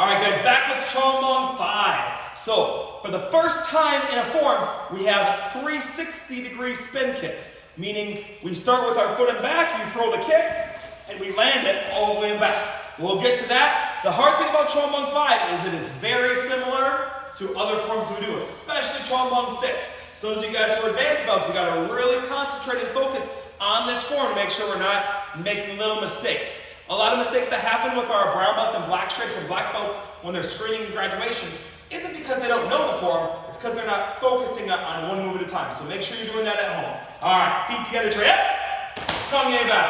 All right, guys, back with Chong Bong 5. So, for the first time in a form, we have 360-degree spin kicks, meaning we start with our foot and back, you throw the kick, and we land it all the way back. We'll get to that. The hard thing about Chong Bong 5 is it is very similar to other forms we do, especially Chong Bong 6. So as you guys who are advanced belts, we got to really concentrate and focus on this form to make sure we're not making little mistakes. A lot of mistakes that happen with our brown belts and black stripes and black belts when they're screening in graduation isn't because they don't know the form, it's because they're not focusing on one move at a time. So make sure you're doing that at home. All right, feet together, tray up, Kong Yang Bao.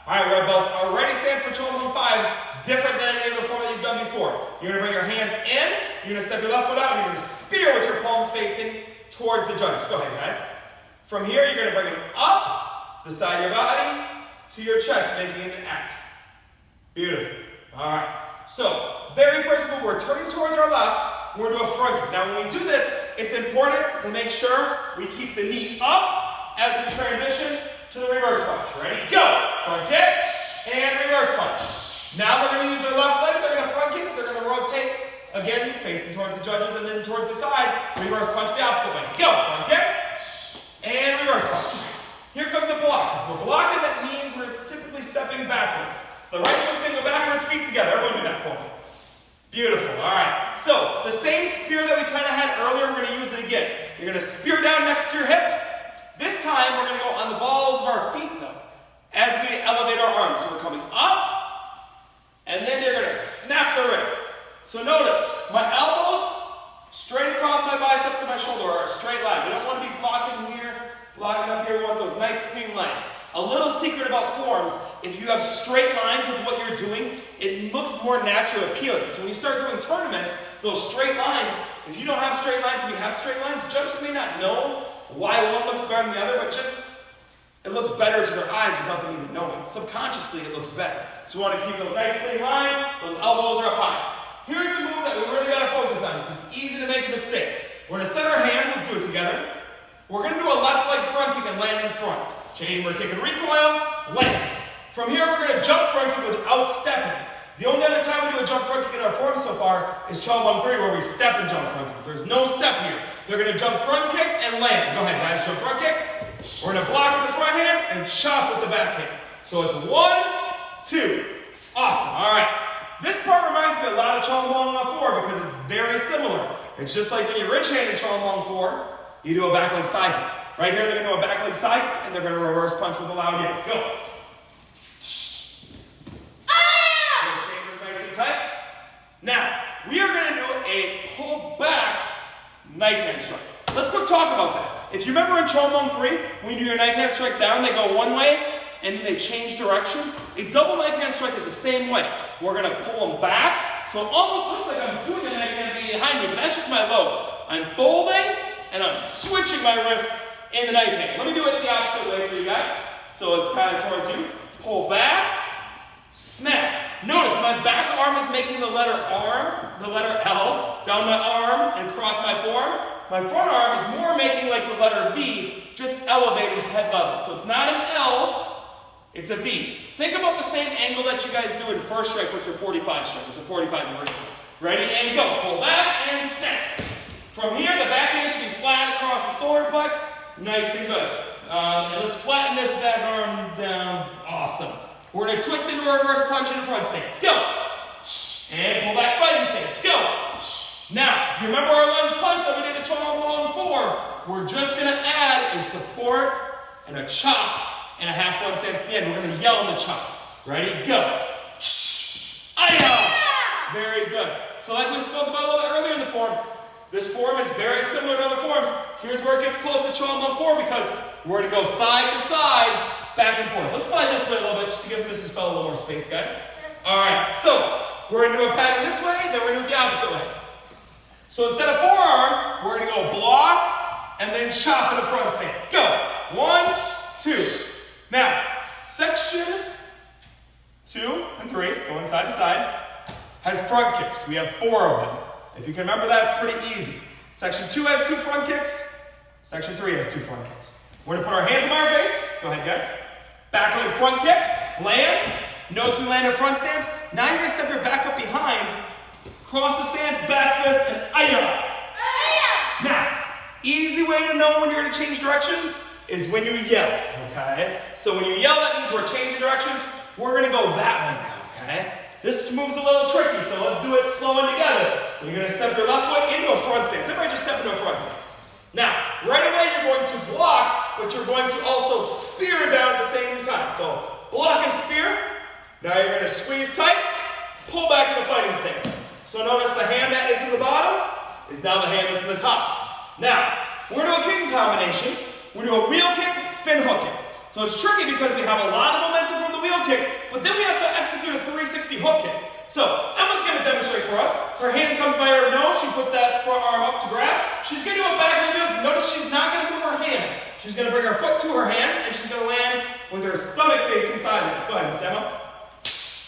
All right, red belts, our ready stance for Chong Bong 5 is different than any other form that you've done before. You're gonna bring your hands in, you're gonna step your left foot out, and you're gonna spear with your palms facing towards the judges. Go ahead, guys. From here, you're gonna bring them up the side of your body to your chest, making an X. Beautiful. All right. So, very first move, we're turning towards our left. We're going to do a front kick. Now, when we do this, it's important to make sure we keep the knee up as we transition to the reverse punch. Ready? Go. Front kick and reverse punch. Now they're going to use their left leg. They're going to front kick. They're going to rotate again, facing towards the judges and then towards the side. Reverse punch the opposite way. Go. Front kick and reverse punch. Here comes a block. If we're blocking, that means we're typically stepping backwards. The right foot's going to go backwards, feet together. Everyone do that for me. Beautiful. All right. So, the same spear that we kind of had earlier, we're going to use it again. You're going to spear down next to your hips. This time, we're going to go on the balls of our feet, though, as we elevate our arms. So, we're coming up, and then you're going to snap the wrists. So, notice, my elbows straight across my bicep to my shoulder, or a straight line. We don't want to be blocking here, blocking up here. We want those nice, clean lines. A little secret about forms, if you have straight lines with what you're doing, it looks more naturally appealing. So when you start doing tournaments, those straight lines, if you don't have straight lines, if you have straight lines, judges may not know why one looks better than the other, but just, it looks better to their eyes without them even knowing. Subconsciously, it looks better. So we want to keep those nice clean lines, those elbows are up high. Here's the move that we really got to focus on, because it's easy to make a mistake. We're going to set our hands, let's do it together. We're going to do a left leg front kick and land in front. Chain, kick and recoil, land. From here, we're going to jump front kick without stepping. The only other time we do a jump front kick in our form so far is Chong Bong 3, where we step and jump front kick. There's no step here. They're going to jump front kick and land. Go ahead, guys, jump front kick. We're going to block with the front hand and chop with the back hand. So it's 1, 2. Awesome. All right. This part reminds me a lot of Chong Bong 4 because it's very similar. It's just like when you ridge-handed Chong Bong 4, you do a back leg side kick. Right here, they're going to do a back leg side kick, and they're going to reverse punch with a loud yell. Go. Ah! Chambers nice and tight. Now, we are going to do a pull back knife hand strike. Let's go talk about that. If you remember in Chong Bong 3, when you do your knife hand strike down, they go one way, and then they change directions. A double knife hand strike is the same way. We're going to pull them back, so it almost looks like I'm doing a knife hand behind me, but that's just my load. I'm folding, and I'm switching my wrists in the knife hand. Let me do it the opposite way for you guys. So it's kind of towards you. Pull back, snap. Notice my back arm is making the letter R, the letter L, down my arm and across my forearm. My front arm is more making like the letter V, just elevated head level. So it's not an L, it's a V. Think about the same angle that you guys do in first strike with your 45 strike. It's a 45 degree. Ready and go. Pull back and snap. From here, the back hand should be flat across the solar plex. Nice and good. And let's flatten this back arm down. Awesome. We're going to twist into a reverse punch in the front stance. Go. And pull back fighting stance. Go. Now, if you remember our lunge punch that we did at Chong Bong 4, we're just going to add a support and a chop and a half front stance at the end. We're going to yell in the chop. Ready? Go. Aya! Very good. So like we spoke about a little bit earlier in the form, this form is very similar to other forms. Here's where it gets close to Chong Bong 4 because we're going to go side to side, back and forth. Let's slide this way a little bit just to give Mrs. Bell a little more space, guys. All right, so we're going to do a pattern this way, then we're going to do it the opposite way. So instead of forearm, we're going to go block and then chop in the front stance. Go. 1, 2. Now, section 2 and 3, going side to side, has front kicks. We have 4 of them. If you can remember that, it's pretty easy. Section 2 has 2 front kicks. Section 3 has 2 front kicks. We're going to put our hands on our face. Go ahead, guys. Back leg front kick. Land. Notice we land in front stance. Now you're going to step your back up behind Cross the stance, back fist, and aya. Now, easy way to know when you're going to change directions is when you yell, okay? So when you yell, that means we're changing directions. We're going to go that way now, okay? This move's a little tricky, so let's do it slow and together. You're going to step your left foot into a front stance. Everybody just step into a front stance. Now, right away you're going to block, but you're going to also spear down at the same time. So block and spear. Now you're going to squeeze tight, pull back into fighting stance. So notice the hand that is in the bottom is now the hand that's in the top. Now, we're going to do a kicking combination. We do a wheel kick, spin hook kick. So it's tricky because we have a lot of momentum from the wheel kick, but then we have to execute a 360 hook kick. So Emma's going to demonstrate for us. Her hand comes by her nose. She puts that front arm up to grab. She's going to do a back wheel kick. Notice she's not going to move her hand. She's going to bring her foot to her hand, and she's going to land with her stomach facing sideways. Go ahead, Miss Emma.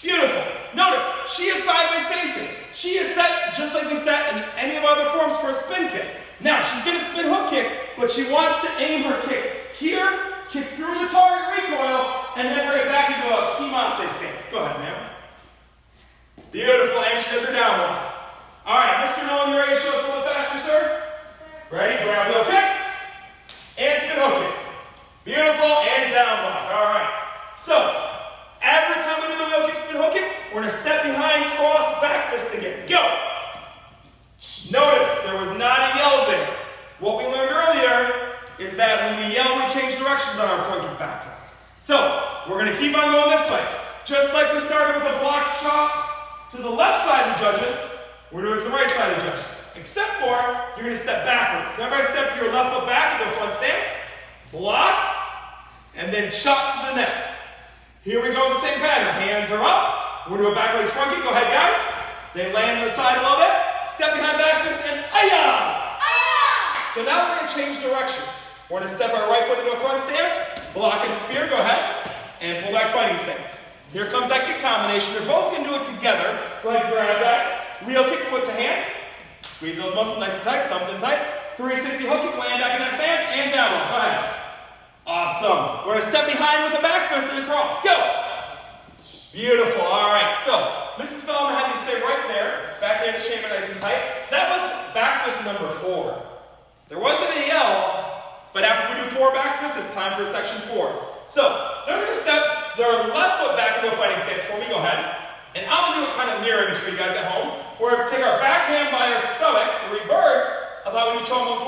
Beautiful. Notice, she is sideways facing. She is set just like we set in any of our other forms for a spin kick. Now, she's going to spin hook kick, but she wants to aim her kick here, kick through the target recoil, and then bring it back into a kimase stance. Go ahead, ma'am. Beautiful, and she does her down block. All right, Mr. Nolan, you ready to show us a little faster, sir? Ready? Grab wheel kick, and spin hook kick. Beautiful, and down block. All right. So, every time we do the wheel kick, spin hook kick, we're going to step behind, cross, back fist again. Go. Notice, there was not a yell there. What we learned earlier is that when we yell, we change directions on our front kick, back fist. So, we're going to keep on going this way. Just like we started with a block chop to the left side of the judges, we're doing it to the right side of the judges. Except for, you're going to step backwards. So everybody step your left foot back into a front stance, block, and then chop to the neck. Here we go, the same pattern. Hands are up. We're going to do a back leg front kick. Go ahead, guys. They land to the side a little bit. Step behind back fist and aya! So now we're going to change directions. We're going to step our right foot into a front stance, block and spear, go ahead, and pull back fighting stance. Here comes that kick combination. They're both going to do it together. Go ahead, grab guys. Wheel kick, foot to hand. Squeeze those muscles nice and tight, thumbs in tight. 360 hook kick, land back in that stance, and down one. Go ahead. Awesome. We're going to step behind with the back fist and the cross. Go! Beautiful. All right. So, Mrs. Phil, I'm going to have you stay right there. Backhand chamber nice and tight. So that was back fist number 4. There wasn't a yell, but after we do 4 back fists, it's time for section 4. So, they're going to step their left foot back into a fighting stance for me. Go ahead. And I'm going to do a kind of mirror image for you guys at home. We're going to take our back hand by our stomach, the reverse of how we do Chong Bong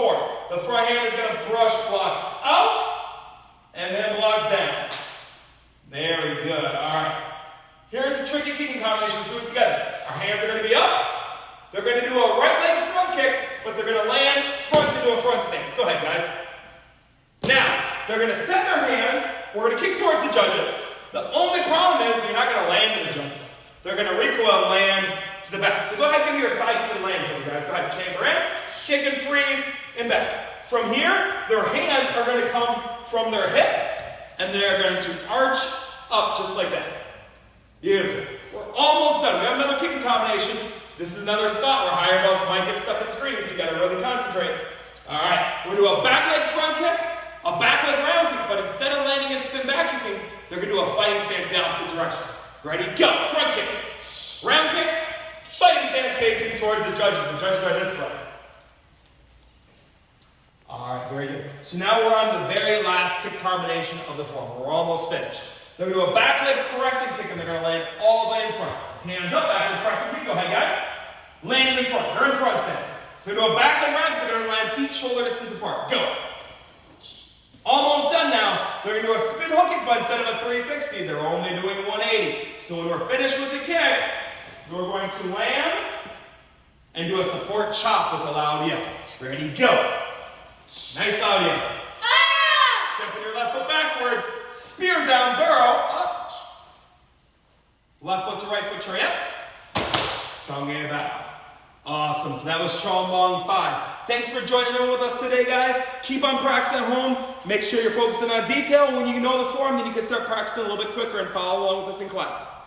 4. The front hand is going to brush block out, and then block down. Very good. All right. Here's a tricky kicking combination. Let's do it together. Our hands are going to be up. They're going to do a right leg front kick, but they're going to land front into a front stance. Go ahead, guys. Now, they're going to set their hands. We're going to kick towards the judges. The only problem is you're not going to land to the judges. They're going to recoil and land to the back. So go ahead and give me your side kick and land for you guys. Go ahead, chamber in, kick and freeze, and back. From here, their hands are going to come from their hip, and they're going to arch up just like that. Beautiful. We're almost done. We have another kicking combination. This is another spot where higher belts might get stuck in screens, so you got to really concentrate. All right. We'll do a back leg front kick, a back leg round kick, but instead of landing and spin back kicking, they're going to do a fighting stance in the opposite direction. Ready? Go. Front kick. Round kick. Fighting stance facing towards the judges. The judges are this way. All right. Very good. So now we're on the very last kick combination of the form. We're almost finished. They're going to do a back leg caressing kick, and they're going to land all the way in front. Hands up, back leg caressing kick. Go ahead, guys. Landing in front. They're in front stances. They're going to do a back leg round kick. They're going to land feet shoulder distance apart. Go. Almost done now. They're going to do a spin hook kick, but instead of a 360, they're only doing 180. So when we're finished with the kick, we're going to land and do a support chop with a loud yell. Ready, go. Nice loud yells. Stepping your left foot backwards, spear down, burrow, up. Left foot to right foot, tray up. Tongue and bow. Awesome, so that was Chong Bong 5. Thanks for joining in with us today, guys. Keep on practicing at home. Make sure you're focusing on detail. When you know the form, then you can start practicing a little bit quicker and follow along with us in class.